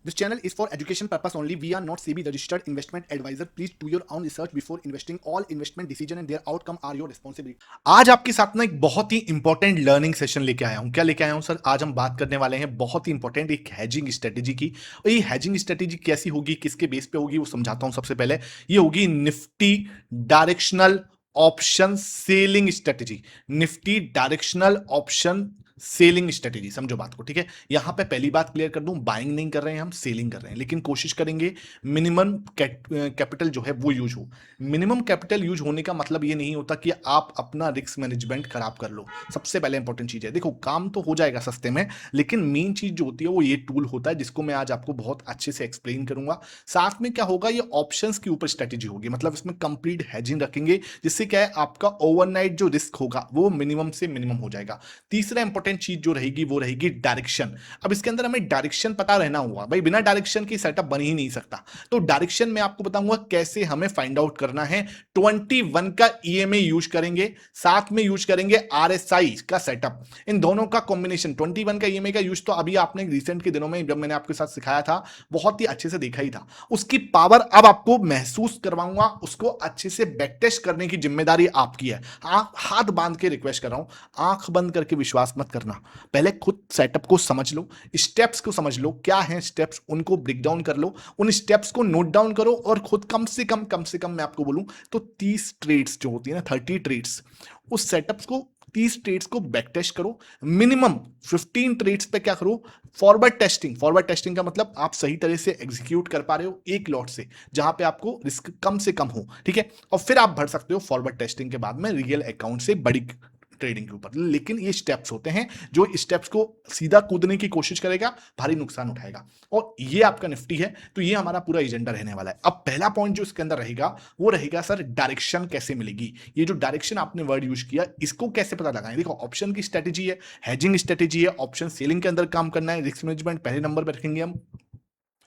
This channel is for education purpose only. We are not SEBI registered investment advisor. Please do your own research before investing. All investment decision and their outcome are your responsibility. आज आपके साथ में एक बहुत ही important learning session लेके आया हूं। क्या लेके आया हूं सर? आज हम बात करने वाले हैं बहुत ही इंपॉर्टेंट एक हैजिंग स्ट्रेटेजी की। और ये हैजिंग स्ट्रेटेजी कैसी होगी, किसके बेस पे होगी, वो समझाता हूं। सबसे पहले ये होगी Nifty directional option selling strategy. Nifty directional option selling strategy, समझो बात को, ठीक है। यहां पे पहली बात क्लियर कर दूं, बाइंग नहीं कर रहे हैं हम, सेलिंग कर रहे हैं, लेकिन कोशिश करेंगे मिनिमम कैपिटल जो है वो यूज हो। मिनिमम कैपिटल यूज होने का मतलब ये नहीं होता कि आप अपना रिस्क मैनेजमेंट खराब कर लो। सबसे पहले इंपॉर्टेंट चीज है, देखो काम तो हो जाएगा सस्ते में, लेकिन मेन चीज जो होती है वो ये टूल होता है, जिसको मैं आज आपको बहुत अच्छे से एक्सप्लेन करूंगा। साथ में क्या होगा, ये ऑप्शंस के ऊपर स्ट्रेटेजी होगी, मतलब इसमें कंप्लीट हेजिंग रखेंगे, जिससे क्या है आपका ओवरनाइट जो रिस्क होगा वो मिनिमम से मिनिमम हो जाएगा। तीसरा इंपॉर्टेंट चीज जो रहेगी वो रहेगी डायरेक्शन। अब इसके अंदर हमें डायरेक्शन पता रहना होगा भाई, बिना डायरेक्शन की सेटअप बन ही नहीं सकता। तो डायरेक्शन में आपको बताऊंगा कैसे हमें फाइंड आउट करना है। 21 का ईएमए यूज करेंगे, साथ में यूज करेंगे आरएसआई का सेटअप। इन दोनों का कॉम्बिनेशन, 21 का ईएमए का यूज तो अभी आपने रिसेंट के दिनों में जब मैंने आपके साथ सिखाया था बहुत ही अच्छे से देखा ही था। उसकी पावर अब आपको महसूस करवाऊंगा, उसको अच्छे से बैक टेस्ट करने की जिम्मेदारी आपकी है। हाथ बांध के रिक्वेस्ट कर रहा हूं, आंख बंद करके विश्वास मत करना, पहले खुद सेटअप को समझ लो, स्टेप्स को समझ लो, क्या है स्टेप्स उनको ब्रेक डाउन कर लो, उन स्टेप्स को नोट डाउन करो और खुद कम से कम मैं आपको बोलूं तो 30 ट्रेड्स जो होती है ना, 30 ट्रेड्स, उस सेटअप्स को 30 ट्रेड्स को बैक टेस्ट करो। मिनिमम 15 ट्रेड्स पे क्या करो, फॉरवर्ड टेस्टिंग। फॉरवर्ड टेस्टिंग का मतलब आप सही तरह से एग्जीक्यूट कर पा रहे हो एक लॉट से, जहां पे आपको रिस्क कम से कम हो, ठीक है। और फिर आप बढ़ सकते हो फॉरवर्ड टेस्टिंग के बाद में रियल अकाउंट से बड़ी ट्रेडिंग के ऊपर। लेकिन ये स्टेप्स होते हैं, जो स्टेप्स को सीधा कूदने की कोशिश करेगा भारी नुकसान उठाएगा। और ये आपका निफ्टी है, तो ये हमारा पूरा एजेंडा रहने वाला है। अब पहला पॉइंट जो इसके अंदर रहेगा वो रहेगा सर डायरेक्शन कैसे मिलेगी। ये जो डायरेक्शन आपने वर्ड यूज किया, इसको कैसे पता लगाएं। देखो ऑप्शन की स्ट्रेटेजी है, हेजिंग स्ट्रेटेजी है, ऑप्शन सेलिंग के अंदर काम करना है, रिस्क मैनेजमेंट पहले नंबर पर रखेंगे हम,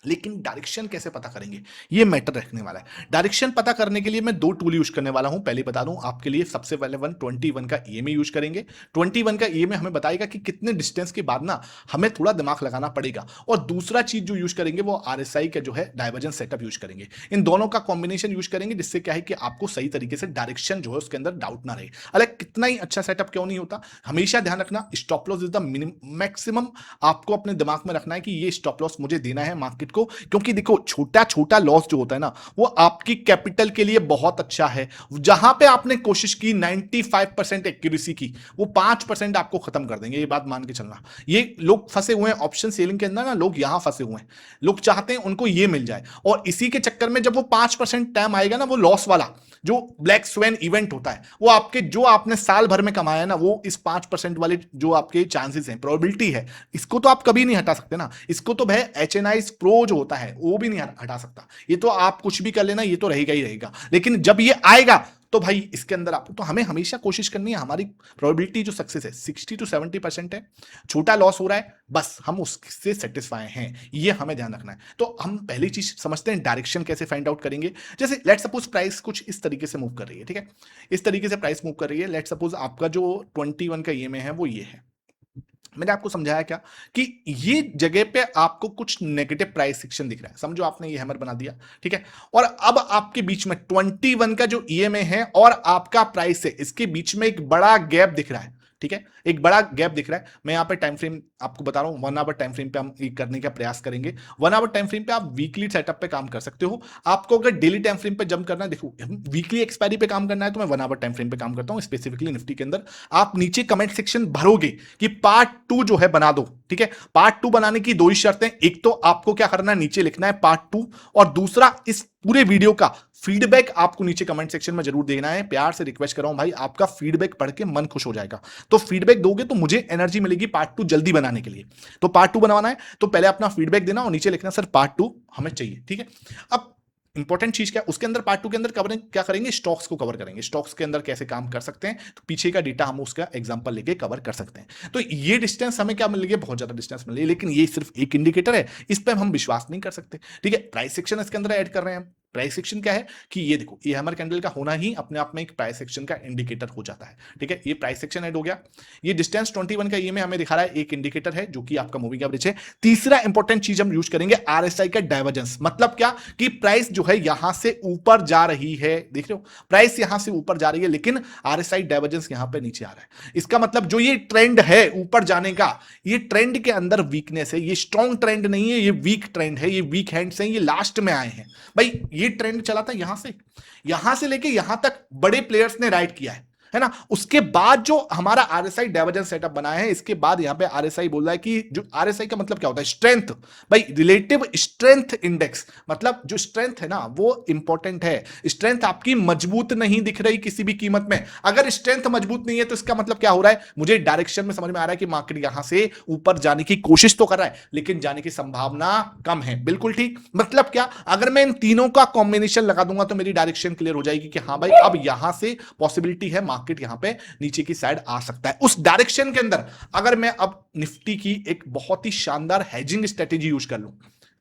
लेकिन डायरेक्शन कैसे पता करेंगे ये मैटर रखने वाला है। डायरेक्शन पता करने के लिए मैं दो टूल यूज करने वाला हूं, पहले बता दूं आपके लिए। सबसे पहले 21 का ईएमए यूज करेंगे। 21 का ईएमए हमें बताएगा कि कितने डिस्टेंस के बाद ना हमें थोड़ा दिमाग लगाना पड़ेगा। और दूसरा चीज जो यूज करेंगे वो आरएसआई का जो है डाइवर्जेंस सेटअप यूज करेंगे। इन दोनों का कॉम्बिनेशन यूज करेंगे, जिससे क्या है कि आपको सही तरीके से डायरेक्शन जो है उसके अंदर डाउट ना रहे। अलग कितना ही अच्छा सेटअप क्यों नहीं होता, हमेशा ध्यान रखना stop loss is the maximum. आपको अपने दिमाग में रखना है कि ये स्टॉप लॉस मुझे देना है मार्केट को, क्योंकि देखो छोटा छोटा लॉस जो होता है ना वो आपकी कैपिटल के लिए बहुत अच्छा है। जहां पे आपने कोशिश की 95% एक्यूरेसी की, वो 5% आपको खत्म कर देंगे, ये बात मान के चलना। ये लोग फंसे हुए हैं ऑप्शन सेलिंग के अंदर ना, लोग यहां फंसे हुए हैं। लोग चाहते हैं उनको ये मिल जाए, और इसी के चक्कर में जब वो 5% टाइम आएगा ना, वो लॉस वाला जो ब्लैक स्वेन इवेंट होता है, वो आपके जो आपने साल भर में कमाया ना, वो इस 5% वाले जो आपके चांसेस हैं, प्रोबेबिलिटी है, इसको तो आप कभी नहीं हटा सकते ना। इसको तो भाई एचएनआई प्रो जो होता है वो भी नहीं हटा सकता। ये तो आप कुछ भी कर लेना, ये तो रहेगा ही रहेगा। लेकिन जब ये आएगा तो भाई इसके अंदर आप, तो हमें हमेशा कोशिश करनी है, हमारी प्रोबेबिलिटी जो सक्सेस है 60 to 70% है। छोटा लॉस हो रहा है, बस हम उससे सेटिस्फाई हैं, ये हमें ध्यान रखना है। तो हम पहली चीज समझते हैं डायरेक्शन कैसे फाइंड आउट करेंगे। जैसे लेट सपोज प्राइस कुछ इस तरीके से मूव कर रही है, ठीक है, इस तरीके से प्राइस मूव कर रही है। लेट सपोज आपका जो 21 का ईएमए है वो ये है। मैंने आपको समझाया क्या कि ये जगह पे आपको कुछ नेगेटिव प्राइस सेक्शन दिख रहा है, समझो आपने ये हैमर बना दिया, ठीक है। और अब आपके बीच में 21 का जो ईएमए है और आपका प्राइस है, इसके बीच में एक बड़ा गैप दिख रहा है, ठीक है, एक बड़ा गैप दिख रहा है। मैं यहाँ पे टाइम फ्रेम आपको बता रहा हूँ, 1 आवर टाइम फ्रेम पे हम करने का प्रयास करेंगे। 1 आवर टाइम फ्रेम पे आप वीकली सेटअप पे काम कर सकते हो। आपको अगर डेली टाइम फ्रेम पे जंप करना है, देखो वीकली एक्सपायरी पे काम करना है, तो मैं 1 आवर टाइम फ्रेम पे काम करता हूँ स्पेसिफिकली निफ्टी के अंदर। आप नीचे कमेंट सेक्शन भरोगे कि पार्ट 2 जो है बना दो, ठीक है। पार्ट 2 बनाने की दो ही शर्तें, एक तो आपको क्या करना है, नीचे लिखना है पार्ट 2, और दूसरा इस पूरे वीडियो का फीडबैक आपको नीचे कमेंट सेक्शन में जरूर देना है। प्यार से रिक्वेस्ट कर रहा हूं भाई, आपका फीडबैक पढ़ के मन खुश हो जाएगा। तो फीडबैक दोगे तो मुझे एनर्जी मिलेगी पार्ट 2 जल्दी बनाने के लिए। तो पार्ट 2 बनवाना है तो पहले अपना फीडबैक देना और नीचे लिखना सर पार्ट 2 हमें चाहिए, ठीक है। अब इंपॉर्टेंट चीज क्या, उसके अंदर पार्ट 2 के अंदर कवरिंग क्या करेंगे, स्टॉक्स को कवर करेंगे। स्टॉक्स के अंदर कैसे काम कर सकते हैं, तो पीछे का डेटा हम उसका एग्जांपल लेके कवर कर सकते हैं। तो ये डिस्टेंस हमें क्या मिल रही है, बहुत ज्यादा डिस्टेंस मिल रही है, लेकिन ये सिर्फ एक इंडिकेटर है, इस पर हम विश्वास नहीं कर सकते, ठीक है। प्राइस सेक्शन इसके अंदर ऐड कर रहे हैं हम, प्राइस एक्शन क्या है कि ये देखो, ये हैमर कैंडल का होना ही अपने आप में एक प्राइस एक्शन का इंडिकेटर हो जाता है। ठीक है, ये प्राइस एक्शन ऐड हो गया। ये डिस्टेंस 21 का ये में हमें दिखा रहा है, एक इंडिकेटर है जो कि आपका मूविंग एवरेज है। तीसरा इंपॉर्टेंट चीज हम यूज करेंगे आरएसआई का डाइवर्जेंस। मतलब क्या कि प्राइस जो है यहां से ऊपर जा रही है, देख रहे हो, प्राइस यहां से ऊपर जा रही है लेकिन आरएसआई डाइवर्जेंस यहां पे नीचे आ रहा है। इसका मतलब जो ये ट्रेंड है ऊपर जाने का, ये ट्रेंड के अंदर वीकनेस है, ये स्ट्रॉन्ग ट्रेंड नहीं है, ये वीक ट्रेंड है, ये वीक हैंड्स हैं, ये लास्ट में आए हैं। भाई ये ट्रेंड चला था यहां से लेके यहां तक बड़े प्लेयर्स ने राइड किया है ना। उसके बाद जो हमारा आरएसआई डाइवर्जेंस सेटअप बना है, इसके बाद यहां पे आरएसआई बोल रहा है कि जो आरएसआई का मतलब क्या होता है, स्ट्रेंथ। भाई रिलेटिव स्ट्रेंथ इंडेक्स, मतलब जो स्ट्रेंथ है ना वो इंपॉर्टेंट है। स्ट्रेंथ आपकी मजबूत नहीं दिख रही किसी भी कीमत में। अगर स्ट्रेंथ मजबूत नहीं है तो इसका मतलब क्या हो रहा है, मुझे डायरेक्शन में समझ में आ रहा है कि मार्केट यहां से ऊपर जाने की कोशिश तो कर रहा है लेकिन जाने की संभावना कम है। बिल्कुल ठीक। मतलब क्या, अगर मैं इन तीनों का कॉम्बिनेशन लगा दूंगा तो मेरी डायरेक्शन क्लियर हो जाएगी कि हाँ भाई अब यहां से पॉसिबिलिटी है मार्केट यहां पे नीचे की साइड आ सकता है। उस डायरेक्शन के अंदर अगर मैं अब निफ्टी की एक बहुत ही शानदार हेजिंग स्ट्रेटेजी यूज कर लूं,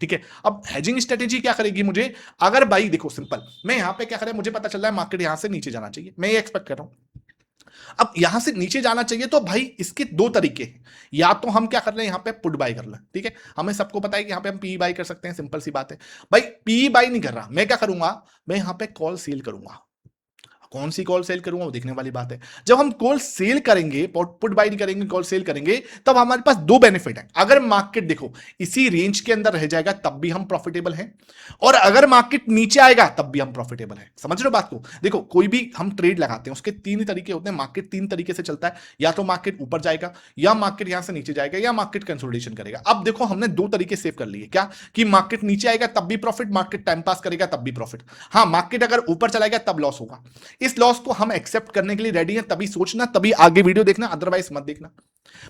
ठीक है। अब हेजिंग स्ट्रेटेजी क्या करेगी मुझे, अगर भाई देखो सिंपल, मैं यहां पे क्या करें, मुझे पता चल रहा है मार्केट यहां से नीचे जाना चाहिए, मैं ये एक्सपेक्ट कर रहा हूं। अब यहां से नीचे जाना चाहिए तो भाई इसके दो तरीके हैं। या तो हम क्या कर रहे हैं, यहां पे पुट बाय कर लें, ठीक है। हमें सबको पता है कि यहां पे हम पी बाय कर सकते हैं, सिंपल सी बात है। भाई पी बाय नहीं कर रहा, मैं क्या करूंगा, मैं यहां पे कॉल सेल करूंगा। कौन सी कॉल सेल करूंगा वो देखने वाली बात है। जब हम कॉल सेल करेंगे, पुट बाय नहीं करेंगे, कॉल सेल करेंगे, तब हमारे पास दो बेनिफिट है। अगर मार्केट देखो इसी रेंज के अंदर रह जाएगा तब भी हम प्रॉफिटेबल हैं, और अगर मार्केट नीचे आएगा तब भी हम प्रॉफिटेबल हैं। समझ रहे हो बात को। देखो कोई भी हम ट्रेड लगाते हैं उसके तीन ही तरीके होते हैं। मार्केट तीन तरीके से चलता है, या तो मार्केट ऊपर जाएगा, या मार्केट यहां से नीचे जाएगा, या मार्केट कंसोलिडेशन करेगा। अब देखो हमने दो तरीके सेव कर लिए, क्या कि मार्केट नीचे आएगा तब भी प्रॉफिट, मार्केट टाइम पास करेगा तब भी प्रॉफिट। हाँ, मार्केट अगर ऊपर चलाएगा तब लॉस होगा। इस लॉस को हम एक्सेप्ट करने के लिए रेडी हैं, तभी सोचना, तभी आगे वीडियो देखना, अदरवाइज मत देखना।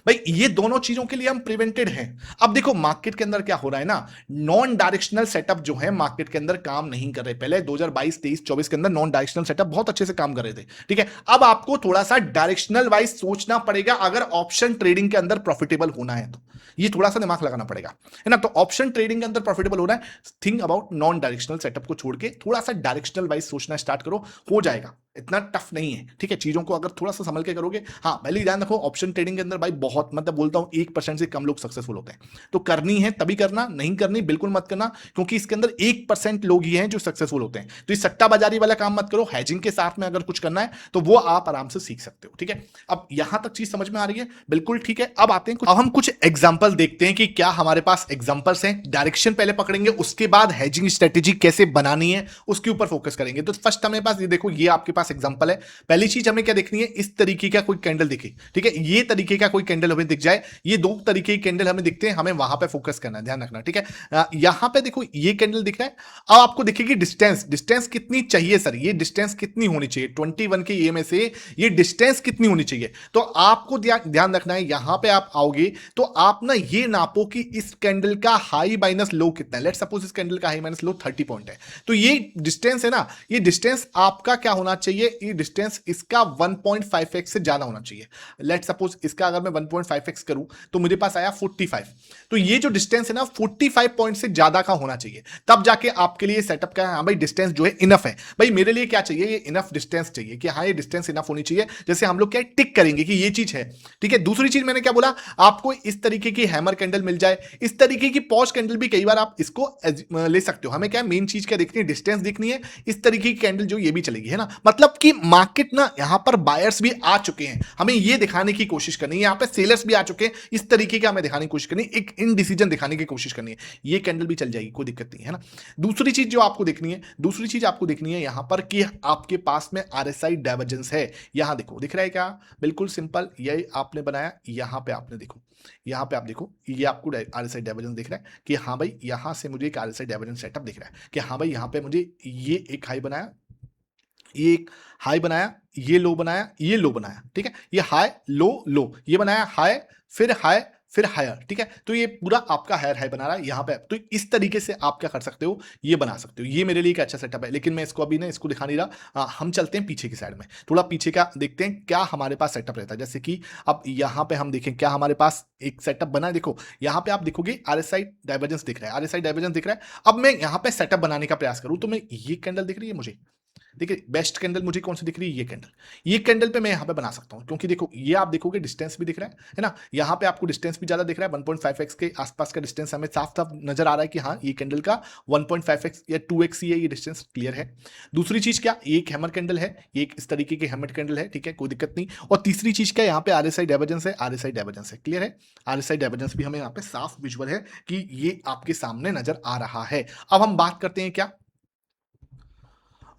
भाई ये दोनों चीजों के लिए हम प्रिवेंटेड हैं। अब देखो मार्केट के अंदर क्या हो रहा है ना, नॉन डायरेक्शनल सेटअप जो है मार्केट के अंदर काम नहीं कर रहे। पहले 2022 23 24 के अंदर नॉन डायरेक्शनल सेटअप बहुत अच्छे से काम कर रहे थे, ठीक है। अब आपको थोड़ा सा डायरेक्शनल वाइज सोचना पड़ेगा अगर ऑप्शन ट्रेडिंग के अंदर प्रॉफिटेबल होना है तो। ये थोड़ा सा दिमाग लगाना पड़ेगा, है ना। तो ऑप्शन ट्रेडिंग के अंदर प्रॉफिटेबल होना है, think about non directional setup को छोड़ के थोड़ा सा डायरेक्शनल वाइज सोचना स्टार्ट करो, हो जाएगा। इतना टफ नहीं है, ठीक है। चीजों को अगर थोड़ा सा संभल के करोगे, हाँ पहले ध्यान रखो ऑप्शन ट्रेडिंग के अंदर भाई बहुत, मतलब बोलता हूं 1% से कम लोग सक्सेसफुल होते हैं। तो करनी है तभी करना, नहीं करनी बिल्कुल मत करना, क्योंकि इसके अंदर 1% लोग ही हैं जो सक्सेसफुल होते हैं। तो ये सट्टा बाजारी वाला काम मत करो। हैजिंग के साथ में अगर कुछ करना है तो वो आप आराम से सीख सकते हो, ठीक है। अब यहां तक चीज समझ में आ रही है, बिल्कुल ठीक है। अब आते हैं अब हम कुछ एग्जाम्पल देखते हैं कि क्या हमारे पास एग्जाम्पल्स हैं। डायरेक्शन पहले पकड़ेंगे, उसके बाद हैजिंग स्ट्रेटेजी कैसे बनानी है उसके ऊपर फोकस करेंगे। तो फर्स्ट हमारे पास ये देखो, ये आपके पास एग्जाम्पल है। पहली चीज हमें क्या देखनी है, इस तरीके का कोई कैंडल दिखे, ठीक है। ये तरीके का कोई कैंडल हमें दिख जाए, ये दो तरीके के कैंडल हमें दिखते हैं, हमें वहां पे फोकस करना है, ध्यान रखना, ठीक है। यहां पे देखो ये कैंडल दिख रहा है। अब आपको दिखेगी डिस्टेंस, डिस्टेंस कितनी चाहिए सर, ये डिस्टेंस कितनी होनी चाहिए 21 के ये में से, ये डिस्टेंस कितनी होनी चाहिए। तो आपको ध्यान रखना है, यहां पे आप आओगे तो आप ना ये नापो कि इस कैंडल का हाई माइनस लो कितना है। लेट सपोज इस कैंडल का हाई माइनस लो 30 पॉइंट है, तो ये डिस्टेंस है ना, ये डिस्टेंस आपका क्या होना चाहिए, ये डिस्टेंस इसका 1.5x से ज्यादा होना चाहिए। लेट सपोज इसका अगर मैं 1.5x करूं तो मेरे पास आया 45, तो ये जो डिस्टेंस है ना 45 पॉइंट से ज्यादा का होना चाहिए, तब जाके आपके लिए सेटअप का हाँ भाई डिस्टेंस जो है इनफ है। भाई मेरे लिए क्या चाहिए, ये इनफ डिस्टेंस चाहिए कि हाँ ये डिस्टेंस इनफ होनी चाहिए, जैसे हम लोग क्या टिक करेंगे कि ये चीज है, ठीक है। दूसरी चीज मैंने क्या बोला, आपको इस तरीके की हैमर कैंडल मिल जाए, इस तरीके की पॉज कैंडल भी कई बार आप इसको ले सकते हो। हमें क्या मेन चीज क्या देखनी है, डिस्टेंस देखनी है, इस तरीके की कैंडल जो ये भी चलेगी, है ना। मतलब कि मार्केट ना यहां पर बायर्स भी आ चुके हैं, हमें ये दिखाने की कोशिश करनी है, यहां पे सेलर्स भी आ चुके हैं, इस तरीके का हमें दिखाने की कोशिश करनी है, एक इनडिसीजन दिखाने की कोशिश करनी है। ये कैंडल भी चल जाएगी, कोई दिक्कत नहीं है ना। दूसरी चीज जो आपको देखनी है, दूसरी चीज आपको देखनी है यहां पर कि आपके पास में आरएसआई डाइवर्जेंस है। यहां देखो दिख रहा है क्या, बिल्कुल सिंपल, ये आपने बनाया, यहां पे आपने देखो, यहां पे आप देखो, ये आपको आरएसआई डाइवर्जेंस दिख रहा है कि हाँ भाई यहां से मुझे एक आरएसआई डाइवर्जेंस सेटअप दिख रहा है कि हाँ भाई यहां पे मुझे ये एक हाई बनाया, ये एक हाई बनाया, ये लो बनाया, ये लो बनाया, ठीक है। ये हाई लो लो, ये बनाया हाई, फिर हाई, फिर हायर, ठीक है। तो ये पूरा आपका हायर हाई बना रहा है यहाँ पे। तो इस तरीके से आप क्या कर सकते हो, ये बना सकते हो। ये मेरे लिए एक अच्छा सेटअप है, लेकिन मैं इसको अभी ना इसको दिखा नहीं रहा। हम चलते हैं पीछे की साइड में, थोड़ा पीछे का देखते हैं क्या हमारे पास सेटअप रहता है। जैसे कि अब यहाँ पे हम देखें क्या हमारे पास एक सेटअप बना है। देखो यहाँ पे आप देखोगे आरएसआई डाइवर्जेंस दिख रहा है, आरएसआई डाइवर्जेंस दिख रहा है। अब मैं यहाँ पे सेटअप बनाने का प्रयास करूँ तो मैं ये कैंडल दिख रही है मुझे, देखिए बेस्ट कैंडल मुझे कौन सी दिख रही है, ये कैंडल पे मैं यहाँ पे बना सकता हूँ, क्योंकि देखो ये आप देखोगे डिस्टेंस भी दिख रहा है ना, यहाँ पे आपको डिस्टेंस भी ज्यादा दिख रहा है। 1.5x के आसपास का डिस्टेंस हमें साफ साफ नजर आ रहा है कि हाँ ये कैंडल का 1.5x या 2x ही है, ये डिस्टेंस क्लियर है। दूसरी चीज क्या, ये एक हैमर कैंडल है, ये एक इस तरीके की हैमर कैंडल है, ठीक है, कोई दिक्कत नहीं। और तीसरी चीज क्या, यहाँ पे आरएसआई डाइवर्जेंस है, आरएसआई डाइवर्जेंस है, क्लियर है। आरएसआई डाइवर्जेंस भी हमें यहाँ पे साफ विजुअल है कि ये आपके सामने नजर आ रहा है। अब हम बात करते हैं क्या,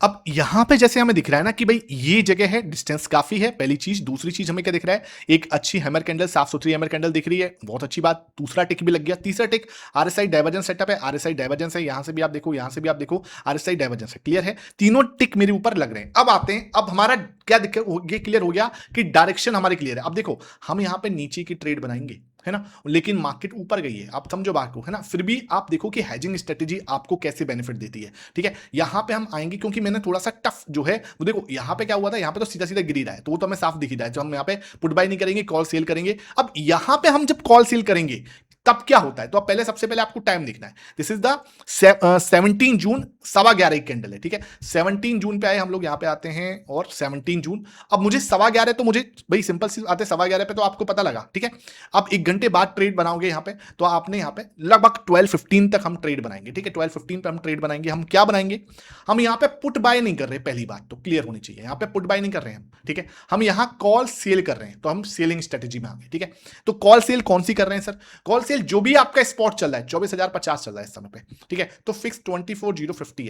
अब यहां पे जैसे हमें दिख रहा है ना कि भाई ये जगह है, डिस्टेंस काफी है, पहली चीज। दूसरी चीज हमें क्या दिख रहा है, एक अच्छी हैमर कैंडल, साफ सुथरी हैमर कैंडल दिख रही है, बहुत अच्छी बात। दूसरा टिक भी लग गया। तीसरा टिक, आरएसआई डाइवर्जेंस सेटअप है, आरएसआई डाइवर्जेंस है, यहां से भी आप देखो, यहां से भी आप देखो, आरएसआई डाइवर्जेंस है, क्लियर है। तीनों टिक मेरे ऊपर लग रहे हैं। अब आते हैं, अब हमारा क्या दिक्कत, ये क्लियर हो गया कि डायरेक्शन हमारी क्लियर है। अब देखो हम यहां पे नीचे की ट्रेड बनाएंगे, है ना, लेकिन मार्केट ऊपर गई है, आप समझो बात को, है ना। फिर भी आप देखो कि हेजिंग स्ट्रेटेजी आपको कैसे बेनिफिट देती है, ठीक है। यहां पे हम आएंगे क्योंकि मैंने थोड़ा सा टफ जो है वो, देखो यहां पे क्या हुआ था, यहां पे तो सीधा सीधा गिर ही रहा है, तो वो तो हमें साफ दिख ही रहा है। तो हम यहां पे पुट बाय नहीं करेंगे, कॉल सेल करेंगे। अब यहां पे हम जब कॉल सेल करेंगे तब क्या होता है, तो अब पहले सबसे पहले आपको टाइम देखना है। This is the 17 June 11:15 candle है, ठीक है। 17 जून पे आए हम लोग, यहाँ पे आते हैं और 17 जून। अब मुझे 11:15 तो मुझे भाई सिंपल सी आते 11:15 पे तो आपको पता लगा, ठीक है। अब 1 घंटे बाद ट्रेड बनाओगे यहाँ पे, तो आपने यहाँ पे लगभग 12:15 तक हम ट्रेड बनाएंगे, ठीक है। 12:15 पे हम ट्रेड बनाएंगे। हम क्या बनाएंगे, हम यहाँ पे पुट बाय नहीं कर रहे, पहली बात तो क्लियर होनी चाहिए, यहाँ पे पुट बाय नहीं कर रहे हैं हम, ठीक है। हम यहाँ कॉल सेल कर रहे हैं, तो हम सेलिंग स्ट्रेटेजी में आ गए, ठीक है। तो कॉल सेल कौन सी कर रहे हैं सर, कॉल सेल जो भी आपका स्पॉट चल रहा है 24,050 चल रहा है इस समय पे, ठीक है। तो फिक्स 24,050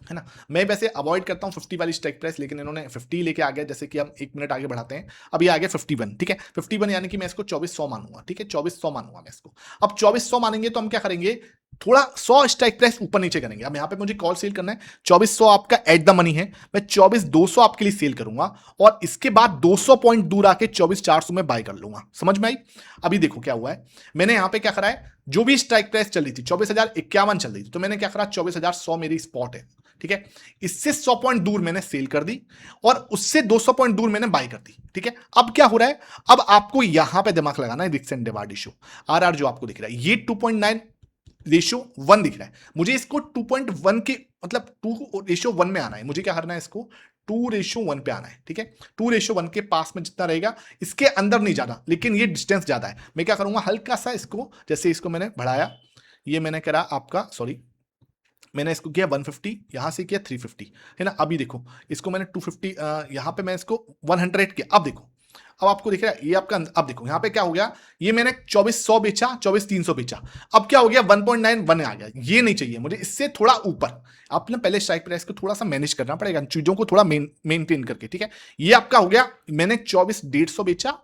है ना। मैं वैसे अवॉइड करता हूं 50 वाली स्ट्राइक प्राइस, लेकिन इन्होंने 50 लेके आ गया। जैसे कि हम 1 मिनट आगे बढ़ाते हैं, अब ये आ गया 51, ठीक है। 51 यानी कि मैं इसको 2400 मानूंगा, ठीक है, 2400 मानूंगा मैं इसको। अब 2400 मानेंगे तो हम क्या करेंगे, थोड़ा 100 स्ट्राइक प्राइस ऊपर नीचे करेंगे। अब यहाँ पे मुझे कॉल सेल करना है, 2400 आपका एट द मनी है, मैं 24,200 आपके लिए सेल करूंगा, और इसके बाद 200 पॉइंट दूर आके 24,400 में बाय कर लूंगा। समझ में आई। अभी देखो क्या हुआ है, मैंने यहाँ पे क्या करा है, जो भी स्ट्राइक प्राइस चल रही थी 24,051 चल रही थी, तो मैंने क्या करा, 24,100 मेरी स्पॉट है, ठीक है। इससे 100 पॉइंट दूर मैंने सेल कर दी, और उससे 200 पॉइंट दूर मैंने बाय कर दी, ठीक है। अब क्या हो रहा है, अब आपको यहां पे दिमाग लगाना है, risk and reward ratio, RR जो आपको दिख रहा है, ये 2.9 रेशियो 1 दिख रहा है मुझे, इसको 2.1 के मतलब 2:1 में आना है मुझे। क्या करना है, इसको 2:1 पे आना है, ठीक है। 2:1 के पास में जितना रहेगा, इसके अंदर नहीं जाना, लेकिन ये डिस्टेंस ज्यादा है। मैं क्या करूंगा, हल्का सा इसको, जैसे इसको मैंने बढ़ाया, ये मैंने करा आपका, सॉरी मैंने इसको किया 150, यहां से किया 350, है ना। अभी देखो इसको मैंने 250, यहां पे मैं इसको 100 किया। अब देखो, अब आपको दिख रहा है ये आपका, अब देखो यहां पे क्या हो गया, ये मैंने 2400 बेचा, 24,300 बेचा। अब क्या हो गया, 1.91 आ गया, ये नहीं चाहिए मुझे, इससे थोड़ा ऊपर। आपने पहले स्ट्राइक प्राइस को थोड़ा सा मैनेज करना पड़ेगा, चीजों को थोड़ा मेंटेन करके, ठीक है। ये आपका हो गया, मैंने 24,150 बेचा,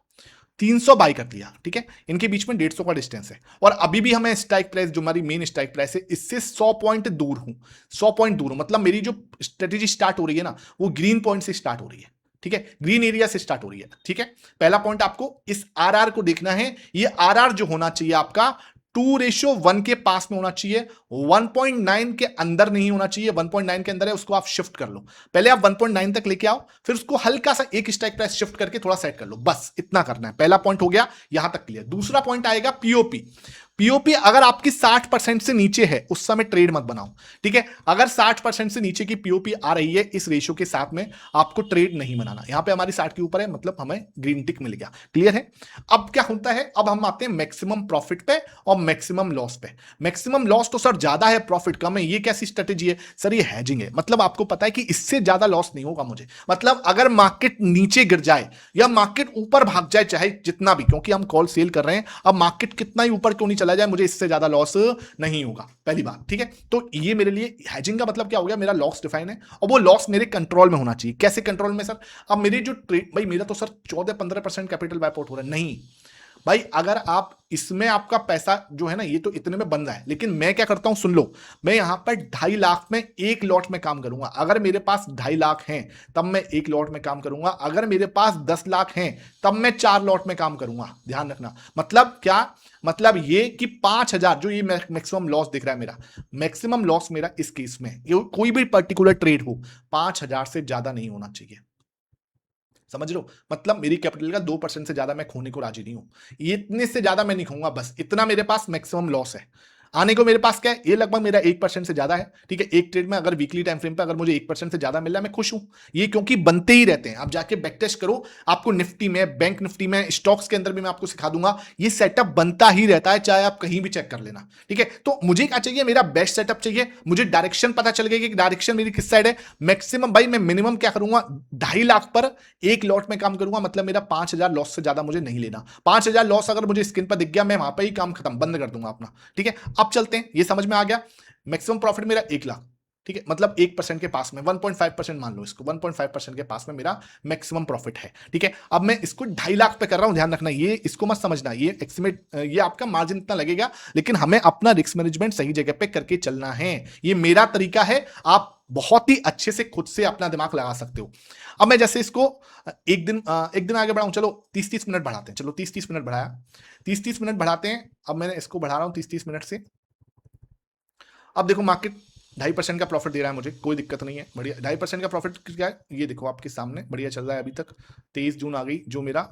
300 बाई कर लिया, ठीक है। इनके बीच में 150 का डिस्टेंस है, और अभी भी हमें स्ट्राइक प्राइस जो हमारी मेन स्ट्राइक प्राइस है, इससे 100 पॉइंट दूर हूं, 100 पॉइंट दूर हूं। मतलब मेरी जो स्ट्रेटेजी स्टार्ट हो रही है ना, वो ग्रीन पॉइंट से स्टार्ट हो रही है, ठीक है, ग्रीन एरिया से स्टार्ट हो रही है, ठीक है। पहला पॉइंट आपको इस आरआर को देखना है, ये आरआर जो होना चाहिए आपका 2:1 के पास में होना चाहिए, 1.9 के अंदर नहीं होना चाहिए। 1.9 के अंदर है, उसको आप शिफ्ट कर लो, पहले आप 1.9 तक लेके आओ, फिर उसको हल्का सा एक स्ट्राइक प्राइस शिफ्ट करके थोड़ा सेट कर लो, बस इतना करना है। पहला पॉइंट हो गया, यहां तक क्लियर। दूसरा पॉइंट आएगा पीओपी। पीओपी अगर आपकी 60% से नीचे है, उस समय ट्रेड मत बनाओ, ठीक है। अगर 60% से नीचे की पीओपी आ रही है इस रेशियो के साथ में, आपको ट्रेड नहीं बनाना। यहां पे हमारी 60 के ऊपर है, मतलब हमें ग्रीन टिक मिल गया, क्लियर है। अब क्या होता है, अब हम आते हैं मैक्सिमम प्रॉफिट पे और मैक्सिमम लॉस पे। मैक्सिमम लॉस तो सर ज्यादा है, प्रॉफिट कम है, ये कैसी स्ट्रेटेजी है सर, ये हैजिंग है। मतलब आपको पता है कि इससे ज्यादा लॉस नहीं होगा मुझे, मतलब अगर मार्केट नीचे गिर जाए या मार्केट ऊपर भाग जाए, चाहे जितना भी, क्योंकि हम कॉल सेल कर रहे हैं, अब मार्केट कितना ही ऊपर क्यों नहीं चला जाए, मुझे इससे ज्यादा लॉस नहीं होगा, पहली बात, ठीक है। तो ये मेरे लिए हैजिंग का मतलब क्या हो गया, मेरा लॉस डिफाइन है, और वो लॉस मेरे कंट्रोल में होना चाहिए। कैसे कंट्रोल में सर, अब मेरी जो ट्रेड, भाई मेरा तो सर 14-15% कैपिटल वाइप आउट हो रहा है, नहीं, भाई अगर आप इसमें आपका पैसा जो है ना ये तो इतने में बन रहा है, लेकिन मैं क्या करता हूं सुन लो, मैं यहां पर 2.5 लाख में एक लॉट में काम करूंगा। अगर मेरे पास 2.5 लाख हैं तब मैं एक लॉट में काम करूंगा, अगर मेरे पास 10 लाख हैं तब मैं 4 लॉट में काम करूंगा। ध्यान रखना, मतलब क्या, मतलब ये कि 5,000 जो ये मैक्सिमम लॉस दिख रहा है मेरा, मैक्सिमम लॉस मेरा इस केस में ये कोई भी पर्टिकुलर ट्रेड हो 5,000 से ज्यादा नहीं होना चाहिए। समझ रहे हो, मतलब मेरी कैपिटल का 2% से ज्यादा मैं खोने को राजी नहीं हूं, ये इतने से ज्यादा मैं नहीं कहूंगा, बस इतना मेरे पास मैक्सिमम लॉस है। आने को मेरे पास क्या है, ये लगभग मेरा 1% से ज्यादा है। ठीक है, एक ट्रेड में अगर वीकली टाइम फ्रेम पे अगर मुझे 1% से ज्यादा मिल रहा है मैं खुश हूं। ये क्योंकि बनते ही रहते हैं, आप जाके बैक टेस्ट करो, आपको निफ्टी में, बैंक निफ्टी में, स्टॉक्स के अंदर भी मैं आपको सिखा दूंगा, ये सेटअप बनता ही रहता है, चाहे आप कहीं भी चेक कर लेना। ठीक है, तो मुझे क्या चाहिए, मेरा बेस्ट सेटअप चाहिए, मुझे डायरेक्शन पता चल गई कि डायरेक्शन मेरी किस साइड है। मैक्सिमम भाई मैं मिनिमम क्या करूंगा, 2.5 लाख पर एक लॉट में काम करूंगा, मतलब मेरा 5,000 लॉस से ज्यादा मुझे नहीं लेना। 5,000 लॉस अगर मुझे स्क्रीन पर दिख गया, मैं वहां पर ही काम खत्म, बंद कर दूंगा अपना। ठीक है, अब चलते हैं, ये समझ में आ गया। मैक्सिमम प्रॉफिट मेरा 1 लाख, ठीक है, मतलब 1% के पास में, 1.5% मान लो इसको, 1.5% के पास में मेरा मैक्सिमम प्रॉफिट है। ठीक है, अब मैं इसको 2.5 लाख पे कर रहा हूं, ध्यान रखना, ये इसको मत समझना, ये एस्टिमेट, ये आपका मार्जिन इतना लगेगा, लेकिन हमें अपना रिस्क मैनेजमेंट सही जगह पे करके चलना है। ये मेरा तरीका है, आप बहुत ही अच्छे से खुद से अपना दिमाग लगा सकते हो। अब मैं जैसे इसको एक दिन आगे बढ़ाऊं, चलो 30-30 मिनट बढ़ाते हैं, चलो 30-30 मिनट बढ़ाया, 30-30 मिनट बढ़ाते हैं। अब मैंने इसको बढ़ा रहा हूं 30-30 मिनट से। अब देखो मार्केट 2.5% का प्रॉफिट दे रहा है मुझे, कोई दिक्कत नहीं है, बढ़िया। 2.5% का प्रॉफिट क्या है, ये देखो आपके सामने बढ़िया चल रहा है अभी तक। 23 जून आ गई जो मेरा,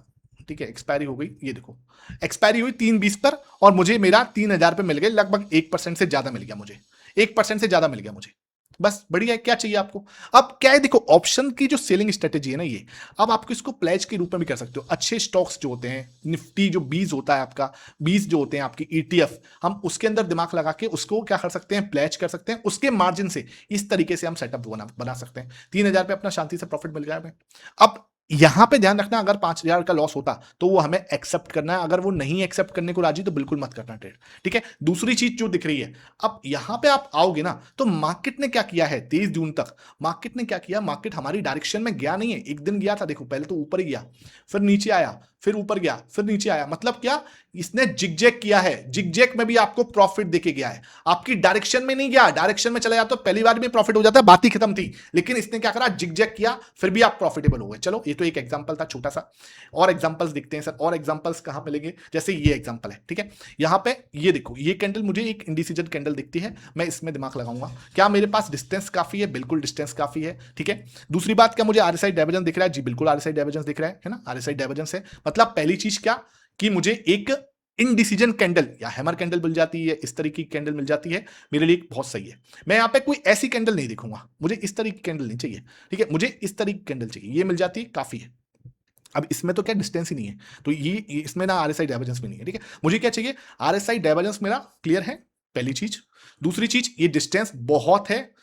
ठीक है, एक्सपायरी हो गई, ये देखो एक्सपायरी हुई 3:20 पर, और मुझे मेरा 3,000 पे मिल गए, लगभग 1% से ज्यादा मिल गया मुझे, 1% से ज्यादा मिल गया मुझे। बस बढ़िया है, क्या चाहिए आपको। अब क्या है, देखो ऑप्शन की जो सेलिंग स्ट्रेटेजी है ना ये, अब आपको इसको प्लेज के रूप में भी कर सकते हो। अच्छे स्टॉक्स जो होते हैं, निफ्टी जो 20 होता है आपका, 20 जो होते हैं आपकी ईटीएफ, हम उसके अंदर दिमाग लगा के उसको क्या कर सकते हैं, प्लेज कर सकते हैं, उसके मार्जिन से इस तरीके से हम सेटअप बना सकते हैं। 3,000 पे अपना शांति से प्रॉफिट मिल गया हमें। अब यहां पे ध्यान रखना, अगर 5,000 का लॉस होता तो वो हमें एक्सेप्ट करना है, अगर वो नहीं एक्सेप्ट करने को राजी तो बिल्कुल मत करना ट्रेड। ठीक है, दूसरी चीज जो दिख रही है, अब यहां पे आप आओगे ना, तो मार्केट ने क्या किया है 23 जून तक, मार्केट ने क्या किया, मार्केट हमारी डायरेक्शन में गया नहीं है। एक दिन गया था, देखो पहले तो ऊपर ही गया, फिर नीचे आया, फिर ऊपर गया, फिर नीचे आया, मतलब क्या, इसने जिगजैग किया है। जिगजैग में भी आपको प्रॉफिट देके गया है, आपकी डायरेक्शन में नहीं गया। डायरेक्शन में चला जाता तो पहली बार में प्रॉफिट हो जाता, बात ही खत्म थी, लेकिन इसने क्या करा, जिगजैग किया, फिर भी आप प्रॉफिटेबल हो गए। चलो ये तो एक एग्जांपल था छोटा सा, और एग्जांपल्स दिखते हैं सर, और एग्जांपल्स कहां मिलेंगे, जैसे ये एग्जांपल है। ठीक है, यहां पे ये देखो, ये कैंडल मुझे एक इंडिसीजन कैंडल दिखती है, मैं इसमें दिमाग लगाऊंगा, क्या मेरे पास डिस्टेंस काफी है, बिल्कुल डिस्टेंस काफी है। ठीक है, दूसरी बात, क्या मुझे आरएसआई डाइवर्जेंस दिख रहा है, जी बिल्कुल आरएसआई डाइवर्जेंस दिख रहा है ना, आरएसआई डाइवर्जेंस है। मतलब पहली चीज क्या, कि मुझे एक इनडिसीजन कैंडल या हैमर कैंडल मिल जाती है, इस तरीके की कैंडल मिल जाती है, मेरे लिए बहुत सही है। मैं यहां पे कोई ऐसी कैंडल नहीं देखूंगा, मुझे इस तरीके की कैंडल नहीं चाहिए। ठीक है, मुझे इस तरीके की कैंडल चाहिए, ये मिल जाती है, काफी है। अब इसमें तो क्या डिस्टेंस ही नहीं है, तो ये इसमें ना आरएसआई डाइवर्जेंस भी नहीं है। ठीक है, मुझे क्या चाहिए, आरएसआई डाइवर्जेंस मेरा क्लियर है, पहली चीज। दूसरी चीज, ये डिस्टेंस बहुत है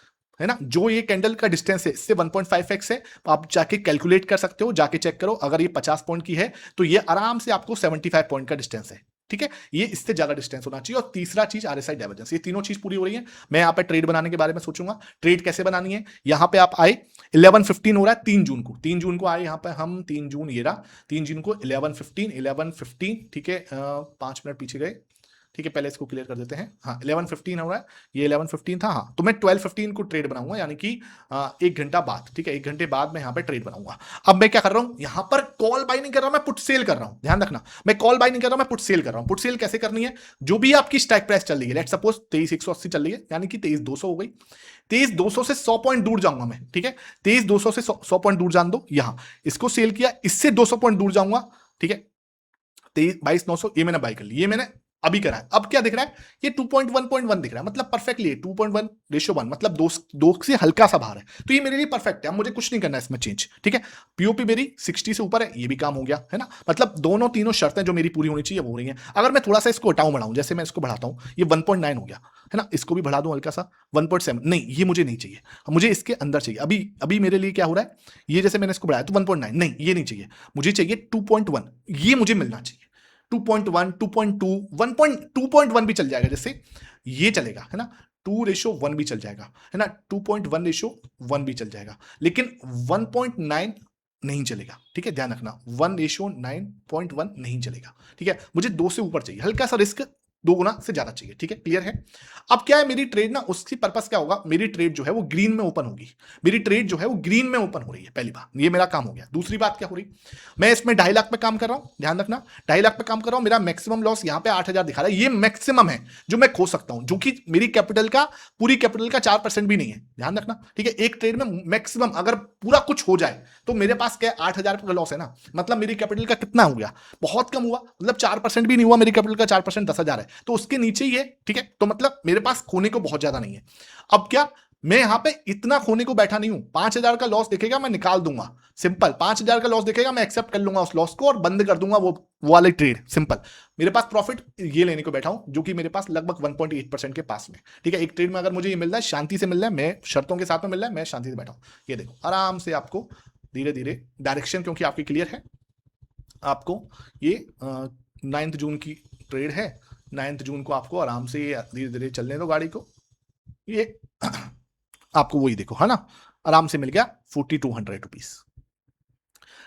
ना, जो ये कैंडल का डिस्टेंस है इससे 1.5x है, तो आप जाके कैलकुलेट कर सकते हो, जाके चेक करो, अगर ये 50 पॉइंट की है तो ये आराम से आपको 75 पॉइंट का डिस्टेंस है। ठीक है, ये इससे ज्यादा डिस्टेंस होना चाहिए। और तीसरा चीज आरएसआई डाइवर्जेंस, ये तीनों चीज पूरी हो रही है। मैं यहाँ पे ट्रेड बनाने के बारे में सोचूंगा, ट्रेड कैसे बनानी है। यहाँ पे आप आए, 11:15 हो रहा है 3 जून को, 3 जून को आए यहाँ पे हम, 3 जून ये रहा, 3 जून को 11:15, ठीक है, 5 मिनट पीछे गए। ठीक है, पहले इसको क्लियर कर देते हैं, हाँ 11:15 हो रहा है, ये 11:15 था, हाँ, तो मैं 12:15 को ट्रेड बनाऊंगा, यानी कि 1 घंटा बाद। ठीक है, 1 घंटे बाद मैं यहाँ पे ट्रेड बनाऊंगा। अब मैं क्या कर रहा हूँ, यहाँ पर कॉल बाय नहीं कर रहा, मैं पुट सेल कर रहा हूँ, ध्यान रखना, मैं कॉल बाय नहीं कर रहा, मैं पुट सेल कर रहा हूँ। पुट सेल कैसे करनी है, जो भी आपकी स्ट्राइक प्राइस चल रही है, लेट सपोज 23,180 चल रही है, यानी कि 23,200 हो गई, 23,200 से 100 पॉइंट दूर जाऊंगा मैं। ठीक है, 23,200 से 100 पॉइंट दूर जान दो, यहां इसको सेल किया, इससे 200 पॉइंट दूर जाऊंगा। ठीक है, 22,900 ये मैंने बाय कर ली, ये मैंने अभी करा है। अब क्या दिख रहा है, ये 2.1.1 दिख रहा है, मतलब परफेक्टली 2.1:1, मतलब दो से हल्का सा बाहर है, तो ये मेरे लिए परफेक्ट है। अब मुझे कुछ नहीं करना है इसमें चेंज। ठीक है, पीओपी मेरी 60 से ऊपर है, ये भी काम हो गया है ना, मतलब दोनों तीनों शर्तें जो मेरी पूरी होनी चाहिए वो हो रही हैं। अगर मैं थोड़ा सा इसको हटाऊं बढ़ाऊं, जैसे मैं इसको बढ़ाता हूं, ये 1.9 हो गया है ना, इसको भी बढ़ा दूं हल्का सा, 1.7, नहीं ये मुझे नहीं चाहिए, मुझे इसके अंदर चाहिए। अभी अभी मेरे लिए क्या हो रहा है, ये जैसे मैंने इसको बढ़ाया तो 1.9, नहीं ये नहीं चाहिए, मुझे चाहिए 2.1, ये मुझे मिलना चाहिए। 2.1, 2.2, 2.1 भी चल जाएगा, जैसे ये चलेगा है ना, 2:1 भी चल जाएगा है ना, 2.1:1 भी चल जाएगा, लेकिन 1.9 नहीं चलेगा, ठीक है, ध्यान रखना 1:9.1 नहीं चलेगा, ठीक है, मुझे 2 से ऊपर चाहिए, हल्का सा रिस्क 2 गुना से ज्यादा चाहिए, ठीक है, क्लियर है। अब क्या है, मेरी ट्रेड ना, उसकी पर्पस क्या होगा, मेरी ट्रेड जो है वो ग्रीन में ओपन होगी, मेरी ट्रेड जो है वो ग्रीन में ओपन हो रही है, पहली बात ये मेरा काम हो गया। दूसरी बात क्या हो रही, मैं इसमें 2.5 लाख पे काम कर रहा हूं, ध्यान रखना 2.5 लाख पे काम कर रहा हूं, मेरा मैक्सिमम लॉस यहां पे 8,000 दिखा रहा है, ये मैक्सिमम है जो मैं खो सकता हूं, जो कि मेरी कैपिटल का, पूरी कैपिटल का 4% भी नहीं है, ध्यान रखना, ठीक है। एक ट्रेड में मैक्सिमम अगर पूरा कुछ हो जाए तो मेरे पास क्या 8,000 का लॉस है ना, मतलब मेरी कैपिटल का कितना हो गया, बहुत कम हुआ, मतलब 4% भी नहीं हुआ, मेरी कैपिटल का 4% 10,000 है, तो उसके नीचे ही है, ठीक है, तो मतलब मेरे पास खोने को बहुत ज्यादा नहीं है। अब क्या, मैं यहां पे इतना खोने को बैठा नहीं हूं, 5,000 का लॉस दिखेगा मैं निकाल दूंगा, सिंपल, 5,000 का लॉस दिखेगा मैं एक्सेप्ट कर लूंगा उस लॉस को और बंद कर दूंगा वो वाले ट्रेड, सिंपल। मेरे पास प्रॉफिट ये लेने को बैठा हूं जो कि मेरे पास लगभग 1.8% के पास में, ठीक है। एक ट्रेड में अगर मुझे ये मिल रहा है, शांति से मिल रहा है, मैं शर्तों के साथ में मिल रहा है, मैं शांति से बैठा हूं, ये देखो आराम से आपको धीरे धीरे डायरेक्शन क्योंकि आपकी क्लियर है, आपको ये 9 जून की ट्रेड है, 9 जून को आपको आराम से धीरे धीरे चलने दो गाड़ी को, ये आपको वही देखो है ना, आराम से मिल गया 4,200 रुपीज।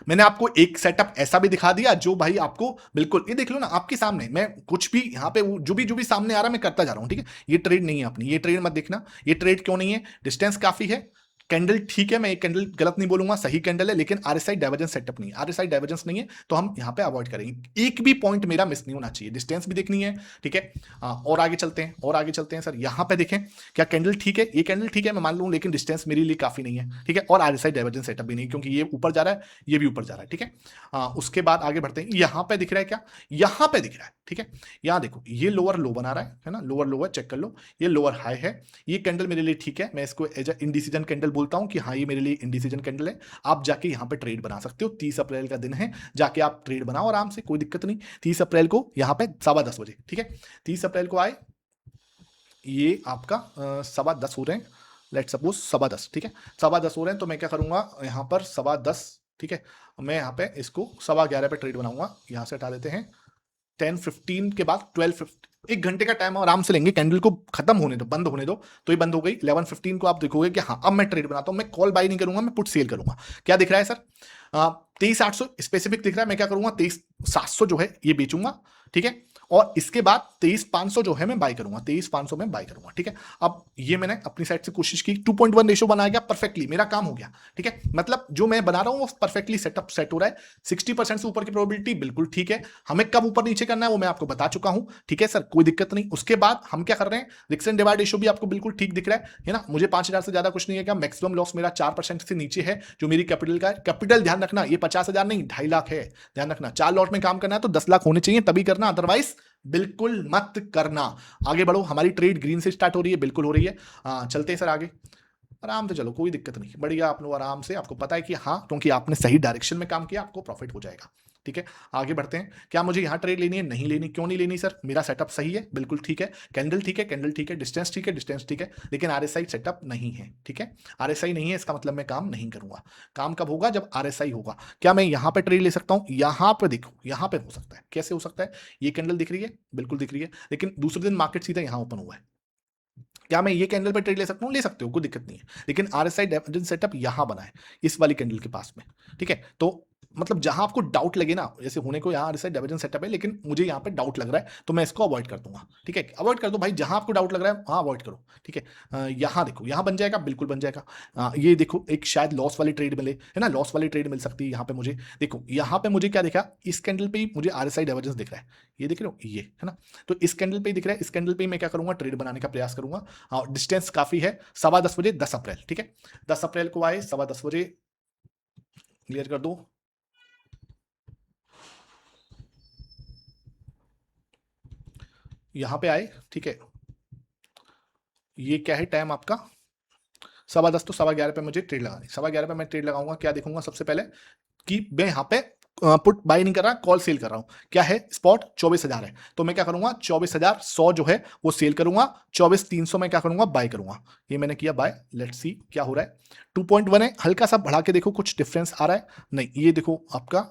मैंने आपको एक सेटअप ऐसा भी दिखा दिया जो भाई आपको बिल्कुल, ये देख लो ना आपके सामने, मैं कुछ भी यहाँ पे जो भी सामने आ रहा है मैं करता जा रहा हूं, ठीक है। ये ट्रेड नहीं है अपनी, ये ट्रेड मत देखना, ये ट्रेड क्यों नहीं है, डिस्टेंस काफी है, कैंडल ठीक है, मैं एक कैंडल गलत नहीं बोलूंगा, सही कैंडल है, लेकिन आरएसआई डाइवर्जेंस सेटअप नहीं है, आरएसआई डाइवर्जेंस नहीं है, तो हम यहाँ पे अवॉइड करेंगे, एक भी पॉइंट मेरा मिस नहीं होना चाहिए, डिस्टेंस भी देखनी है, ठीक है। और आगे चलते हैं, और आगे चलते हैं सर, यहाँ पे देखें क्या कैंडल ठीक है, ये कैंडल ठीक है मैं मान लूं, लेकिन डिस्टेंस मेरे लिए काफी नहीं है, ठीक है, और आरएसआई डाइवर्जेंस सेटअप भी नहीं, क्योंकि ये ऊपर जा रहा है, ये भी ऊपर जा रहा है, ठीक है। उसके बाद आगे बढ़ते हैं, यहाँ पे दिख रहा है क्या, यहाँ पे दिख रहा है, ठीक है, यहाँ देखो ये लोअर लो बना रहा है ना, लोअर लो है, चेक कर लो, ये लोअर हाई है, ये कैंडल मेरे लिए ठीक है, मैं इसको एज अ इंडिसीजन कैंडल बोलता हूं कि हाँ ये मेरे लिए इंडिसीजन कैंडल है। आप जाके यहाँ पे ट्रेड बना सकते हो, 30 अप्रैल का दिन है, जाके आप ट्रेड बनाओ आराम से, कोई दिक्कत नहीं। 30 अप्रैल को यहाँ पे 10:15 बजे, ठीक है, 30 अप्रैल को आए, ये आपका 10:15 हो रहे हैं, लेट सपोज 10:15, ठीक है, 10:15 हो रहे हैं, तो मैं क्या करूंगा यहाँ पर 10:15, ठीक है, मैं यहाँ पे इसको 11:15 पे ट्रेड बनाऊंगा, यहाँ से हटा देते हैं, 10:15 के बाद 12:50, 1 घंटे का टाइम आराम से लेंगे, कैंडल को खत्म होने दो, बंद होने दो, तो ये बंद हो गई। 11:15 को आप देखोगे कि हाँ अब मैं ट्रेड बनाता हूं, मैं कॉल बाई नहीं करूंगा, मैं पुट सेल करूंगा। क्या दिख रहा है सर, 23,800 स्पेसिफिक दिख रहा है, मैं क्या करूंगा 23,700 जो है ये बेचूंगा, ठीक है, और इसके बाद 23,500 जो है मैं बाई करूंगा, 23,500 में बाई करूंगा, ठीक है। अब ये मैंने अपनी साइड से कोशिश की, 2.1 रेशो बना गया परफेक्टली, मेरा काम हो गया, ठीक है, मतलब जो मैं बना रहा हूं वो परफेक्टली सेटअप सेट हो रहा है, 60% से ऊपर की प्रोबेबिलिटी बिल्कुल ठीक है, हमें कब ऊपर नीचे करना है वो मैं आपको बता चुका हूं, ठीक है सर, कोई दिक्कत नहीं। उसके बाद हम क्या कर रहे हैं, रिस्क एंड डिवाइड रेशो भी आपको बिल्कुल ठीक दिख रहा है ना, मुझे 5,000 से ज्यादा कुछ नहीं है, क्या मैक्सिमम लॉस मेरा 4% से नीचे है, जो मेरी कैपिटल का है, कैपिटल ध्यान रखना ये 50,000 नहीं 2.5 लाख है, ध्यान रखना, 4 लॉट में काम करना है तो 10 लाख होने चाहिए तभी करना, अदरवाइज बिल्कुल मत करना। आगे बढ़ो, हमारी ट्रेड ग्रीन से स्टार्ट हो रही है, बिल्कुल हो रही है, चलते हैं सर आगे, आराम से चलो, कोई दिक्कत नहीं, बढ़िया, आप लोग आराम से, आपको पता है कि हाँ क्योंकि आपने सही डायरेक्शन में काम किया आपको प्रॉफिट हो जाएगा, ठीक है। आगे बढ़ते हैं, क्या मुझे यहाँ ट्रेड लेनी है, नहीं लेनी, क्यों नहीं लेनी सर, मेरा सेटअप सही है, बिल्कुल ठीक है, कैंडल ठीक है, कैंडल ठीक है, डिस्टेंस ठीक है, डिस्टेंस ठीक है, लेकिन आरएसआई सेटअप नहीं है, ठीक है, आरएसआई नहीं है, इसका मतलब मैं काम नहीं करूंगा, काम कब होगा जब आरएसआई होगा। क्या मैं यहाँ पे ट्रेड ले सकता हूँ, यहाँ पे देखो, यहाँ पे हो सकता है, कैसे हो सकता है, ये कैंडल दिख रही है, बिल्कुल दिख रही है, लेकिन दूसरे दिन मार्केट सीधा यहाँ ओपन हुआ है, क्या मैं ये कैंडल पे ट्रेड ले सकता हूँ, ले सकते हो, कोई दिक्कत नहीं है, लेकिन आरएसआई डाइवर्जेंस सेटअप यहां बना है, इस वाली कैंडल के पास में, ठीक है। तो मतलब जहां आपको डाउट लगे ना, जैसे होने को यहाँ आरएसआई डाइवर्जेंस सेटअप है, लेकिन मुझे यहाँ पे डाउट लग रहा है तो मैं इसको अवॉइड कर दूंगा, ठीक है, अवॉइड कर दो भाई, जहां आपको डाउट लग रहा है वहां अवॉइड करो, ठीक है। यहाँ देखो, यहाँ बन जाएगा, बिल्कुल बन जाएगा। ये देखो एक शायद लॉस वाली ट्रेड मिले, है ना, लॉस वाली ट्रेड मिल सकती है यहाँ पे मुझे, देखो यहाँ पे मुझे क्या दिखा, इस कैंडल पे ही मुझे आरएसआई डाइवर्जेंस दिख रहा है, ये देख रहे हो, ये है ना, तो इस कैंडल पे ही दिख रहा है, इस कैंडल पे ही मैं क्या करूंगा, ट्रेड बनाने का प्रयास करूंगा। डिस्टेंस काफी है, 10:15 बजे 10 अप्रैल, ठीक है, 10 अप्रैल को आए, 10:15 बजे, क्लियर कर दो, यहां पे आए, ठीक है, ये क्या है टाइम आपका 10:15, तो 11:15 पे मुझे ट्रेड लगानी, 11:15 पे मैं ट्रेड लगाऊंगा, क्या देखूंगा सबसे पहले कि मैं यहाँ पे पुट बाई नहीं कर रहा, कॉल सेल कर रहा हूं, क्या है स्पॉट 24,000 है, तो मैं क्या करूंगा 24,100 जो है वो सेल करूंगा, 24,300 में क्या करूंगा बाय करूंगा, ये मैंने किया बाय, लेट्स सी क्या हो रहा है, 2.1 है, हल्का सा बढ़ा के देखो कुछ डिफरेंस आ रहा है, नहीं ये देखो आपका,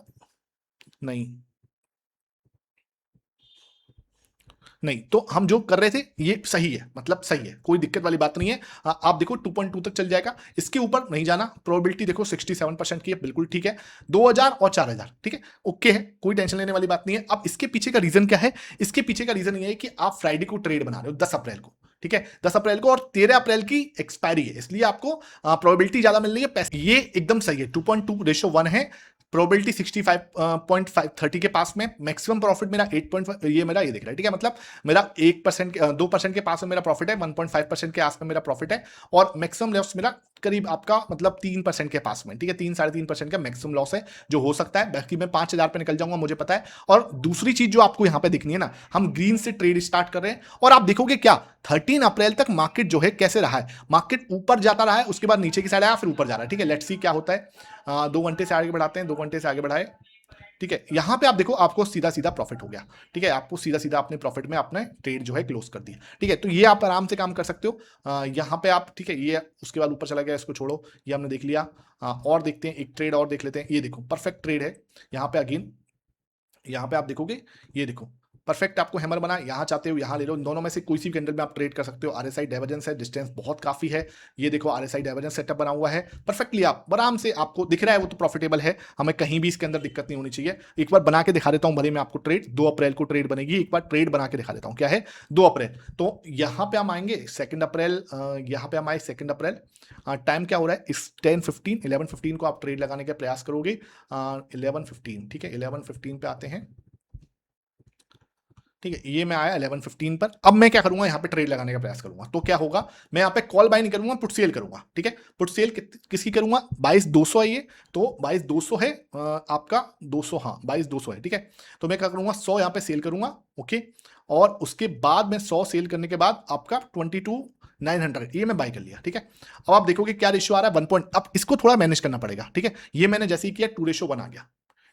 नहीं नहीं, तो हम जो कर रहे थे ये सही है, मतलब सही है, कोई दिक्कत वाली बात नहीं है। आप देखो 2.2 तक चल जाएगा, इसके ऊपर नहीं जाना। प्रोबेबिलिटी देखो 67% की है, बिल्कुल ठीक है। 2000 और 4000 ठीक है, ओके है, कोई टेंशन लेने वाली बात नहीं है। अब इसके पीछे का रीजन क्या है? इसके पीछे का रीजन ये है कि आप फ्राइडे को ट्रेड बना रहे हो 10 अप्रैल को, ठीक है, 10 अप्रैल को, और 13 अप्रैल की एक्सपायरी है, इसलिए आपको प्रोबेबिलिटी ज्यादा मिल रही है पैसे। ये एकदम सही है, 2.2:1 है। प्रोबेबिलिटी 65.530 के पास में। मैक्सिमम प्रॉफिट मेरा 8.5, ये मेरा ये दिख रहा है, ठीक है, मतलब मेरा 1% 2% के पास में मेरा प्रॉफिट है, 1.5% के आस में मेरा प्रॉफिट है, और मैक्सिमम लॉस मेरा करीब आपका मतलब 3% के पास में, ठीक है, 3-3.5% का मैक्सिमम लॉस है जो हो सकता है। बाकी मैं 5000 पे निकल जाऊंगा, मुझे पता है। और दूसरी चीज जो आपको यहां पे दिखनी है ना, हम ग्रीन से ट्रेड स्टार्ट कर रहे हैं, और आप देखोगे क्या 13 अप्रैल तक मार्केट जो है कैसे रहा है, मार्केट ऊपर जाता रहा है, उसके बाद नीचे की साइड आया, फिर ऊपर जा रहा है, ठीक है। लेट्स सी क्या होता है। 2 घंटे से आगे बढ़ाते हैं, 2 घंटे से आगे बढ़ाए, ठीक है। यहां पे आप देखो आपको सीधा सीधा प्रॉफिट हो गया, ठीक है, आपको सीधा सीधा अपने प्रॉफिट में अपने ट्रेड जो है क्लोज कर दिया, ठीक है। तो ये आप आराम से काम कर सकते हो। यहां पे आप, ठीक है, ये उसके बाद ऊपर चला गया, इसको छोड़ो, ये हमने देख लिया। और देखते हैं, एक ट्रेड और देख लेते हैं। ये देखो परफेक्ट ट्रेड है। यहाँ पे अगेन, यहाँ पे आप देखोगे, ये देखो परफेक्ट आपको हैमर बना, यहाँ चाहते हो यहाँ ले लो, इन दोनों में से कोई सी कैंडल में आप ट्रेड कर सकते हो। आरएसआई डाइवर्जेंस है, डिस्टेंस बहुत काफी है, ये देखो आरएसआई डाइवर्जेंस सेटअप बना हुआ है परफेक्टली, आप आराम से आपको दिख रहा है वो तो प्रॉफिटेबल है, हमें कहीं भी इसके अंदर दिक्कत नहीं होनी चाहिए। एक बार बना के दिखा देता हूँ भले मैं आपको ट्रेड, 2 अप्रैल को ट्रेड बनेगी, एक बार ट्रेड बना के दिखा देता हूँ क्या है 2 अप्रैल। तो यहाँ पे हम आएंगे 2 अप्रैल, यहाँ पे हम आए 2 अप्रैल, टाइम क्या हो रहा है इस 10:15 11:15 को आप ट्रेड लगाने का प्रयास करोगे। 11:15, ठीक है, 11:15 पे आते हैं, ठीक है, ये मैं आया 11:15 पर। अब मैं क्या करूंगा, यहाँ पे ट्रेड लगाने का प्रयास करूंगा, तो क्या होगा, मैं यहाँ पे कॉल बाय नहीं करूंगा, पुट सेल करूंगा, ठीक है। पुट सेल किसकी करूंगा, 22,200 है ये, तो 22,200 है आपका 200, हाँ 22,200 है, ठीक है। तो मैं क्या करूंगा, 100 यहाँ पे सेल करूंगा, ओके, और उसके बाद मैं 100 सेल करने के बाद आपका 22,900 ये मैं बाय कर लिया, ठीक है। अब आप देखोगे क्या रेशियो आ रहा है 1 पॉइंट, अब इसको थोड़ा मैनेज करना पड़ेगा, ठीक है। ये मैंने जैसे ही किया 2:1 आ गया,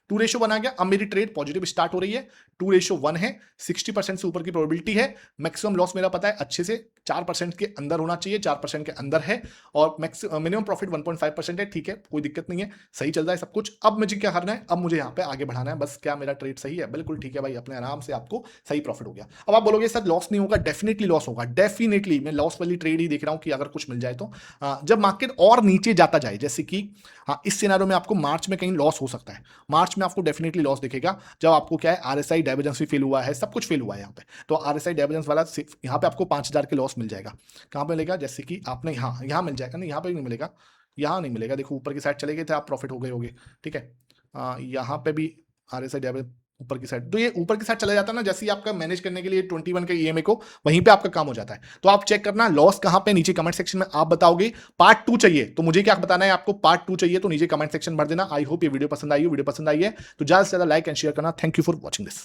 2:1 आ गया। अब मेरी ट्रेड पॉजिटिव स्टार्ट हो रही है, 2:1 है, 60% से ऊपर की प्रोबेबिलिटी है। मैक्सिमम लॉस मेरा पता है अच्छे से 4% के अंदर होना चाहिए, 4% के अंदर है, और मिनिमम प्रॉफिट 1.5% है, ठीक है, कोई दिक्कत नहीं है, सही चल रहा है सब कुछ। अब मुझे क्या करना है, अब मुझे यहाँ पे आगे बढ़ाना है बस। क्या मेरा ट्रेड सही है, बिल्कुल ठीक है भाई, अपने आराम से आपको सही प्रॉफिट हो गया। अब आप बोलोगे सर लॉस नहीं होगा, डेफिनेटली लॉस होगा, डेफिनेटली मैं लॉस वाली ट्रेड ही देख रहा हूँ कि अगर कुछ मिल जाए तो। जब मार्केट और नीचे जाता जाए, जैसे कि हाँ इस सिनारियो में आपको मार्च में कहीं लॉस हो सकता है, मार्च में आपको डेफिनेटली लॉस दिखेगा, जब आपको क्या है आरएसआई डाइवर्जेंस भी फेल हुआ है, सब कुछ फेल हुआ है यहाँ पे। तो आरएसआई डाइवर्जेंस वाला यहाँ पे आपको 5,000 के लॉस मिल जाएगा। कहाँ पे मिलेगा, जैसे कि आपने यहाँ मिल जाएगा, नहीं यहाँ पे नहीं मिलेगा, यहाँ नहीं मिलेगा, देखो ऊपर की साइड चले गए थे आप, प्रॉफिट हो गए होगे, ठीक है। यहाँ पे भी आरएसआई डाइवर्जेंस ऊपर की साइड, तो ये ऊपर की साइड चला जाता है ना, जैसे ही आपका मैनेज करने के लिए 21 के ईएमए को, वहीं पे आपका काम हो जाता है। तो आप चेक करना लॉस कहां पे, नीचे कमेंट सेक्शन में आप बताओगे। पार्ट 2 चाहिए तो मुझे क्या बताना है आपको, पार्ट 2 चाहिए तो नीचे कमेंट सेक्शन भर देना। आई होप ये वीडियो पसंद आई हो, वीडियो पसंद आई है तो ज्यादा से ज्यादा लाइक एंड शेयर करना। Thank you for watching this.